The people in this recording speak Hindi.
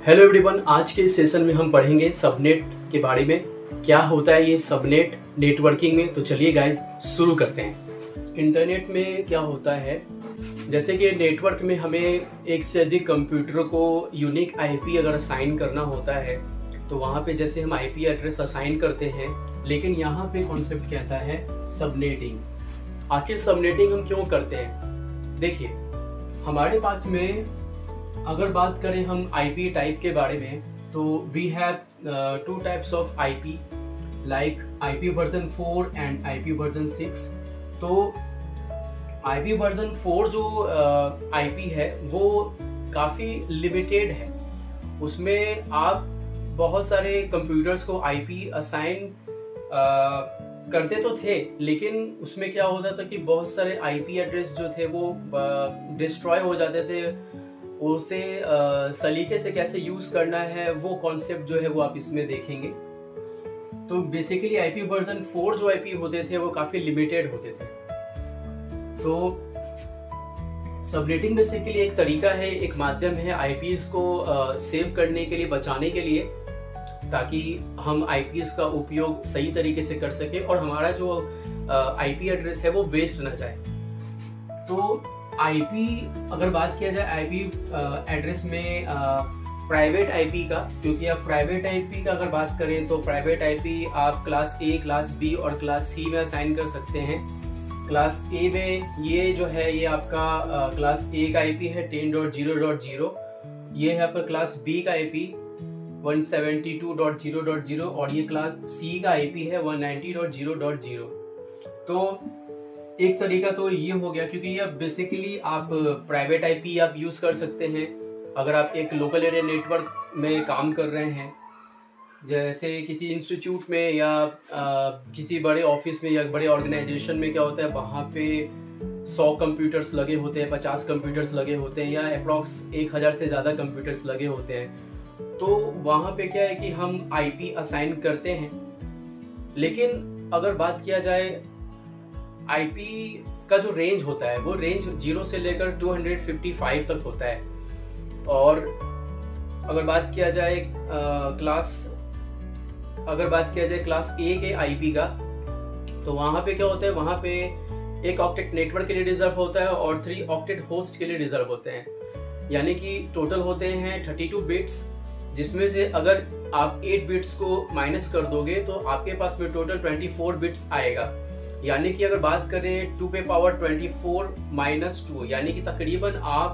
हेलो एवरीवन, आज के इस सेशन में हम पढ़ेंगे सबनेट के बारे में। क्या होता है ये सबनेट नेटवर्किंग में। तो चलिए गाइस शुरू करते हैं। इंटरनेट में क्या होता है, जैसे कि नेटवर्क में हमें एक से अधिक कंप्यूटर को यूनिक आईपी अगर असाइन करना होता है तो वहाँ पे जैसे हम आईपी एड्रेस असाइन करते हैं, लेकिन यहाँ पे कॉन्सेप्ट कहता है सबनेटिंग। आखिर सबनेटिंग हम क्यों करते हैं? देखिए, हमारे पास में अगर बात करें हम आईपी टाइप के बारे में तो we have two types of IP, like IP version 4 and IP version 6। तो आईपी वर्जन 4 जो आईपी है वो काफ़ी लिमिटेड है। उसमें आप बहुत सारे कंप्यूटर्स को आईपी असाइन करते तो थे, लेकिन उसमें क्या होता था कि बहुत सारे आईपी एड्रेस जो थे वो डिस्ट्रॉय हो जाते थे। उसे सलीके से कैसे यूज़ करना है वो कॉन्सेप्ट जो है वो आप इसमें देखेंगे। तो बेसिकली आईपी वर्जन 4 जो आईपी होते थे वो काफ़ी लिमिटेड होते थे। तो सबनेटिंग बेसिकली एक तरीका है, एक माध्यम है आईपीएस को सेव करने के लिए, बचाने के लिए, ताकि हम आईपीएस का उपयोग सही तरीके से कर सके और हमारा जो आईपी एड्रेस है वो वेस्ट ना जाए। तो आईपी अगर बात किया जाए आईपी एड्रेस में प्राइवेट आईपी का, क्योंकि आप प्राइवेट आईपी का अगर बात करें तो प्राइवेट आईपी आप क्लास ए, क्लास बी और क्लास सी में असाइन कर सकते हैं। क्लास ए में ये जो है ये आपका क्लास ए का आईपी है 10.0.0, ये है आपका क्लास बी का आईपी 172.0.0 और ये क्लास सी का आईपी है 190.0.0। तो एक तरीका तो ये हो गया, क्योंकि ये बेसिकली आप प्राइवेट आईपी आप यूज़ कर सकते हैं अगर आप एक लोकल एरिया नेटवर्क में काम कर रहे हैं, जैसे किसी इंस्टीट्यूट में या किसी बड़े ऑफिस में या बड़े ऑर्गेनाइजेशन में। क्या होता है, वहाँ पे 100 कंप्यूटर्स लगे होते हैं, 50 कंप्यूटर्स लगे होते हैं या अप्रॉक्स 1000 से ज़्यादा कंप्यूटर्स लगे होते हैं। तो वहाँ पे क्या है कि हम आईपी असाइन करते हैं, लेकिन अगर बात किया जाए आईपी का जो रेंज होता है वो रेंज 0 से लेकर 255 तक होता है। और अगर बात किया जाए क्लास ए के आईपी का, तो वहाँ पे क्या होता है, वहाँ पे 1 ऑक्टेट नेटवर्क के लिए रिजर्व होता है और 3 ऑक्टेट होस्ट के लिए रिजर्व होते हैं। यानी कि टोटल होते हैं 32 बिट्स, जिसमें से अगर आप 8 बिट्स को माइनस कर दोगे तो आपके पास में टोटल 24 बिट्स आएगा। यानी कि अगर बात करें 2 पे पावर 24 - 2, यानी कि तकरीबन आप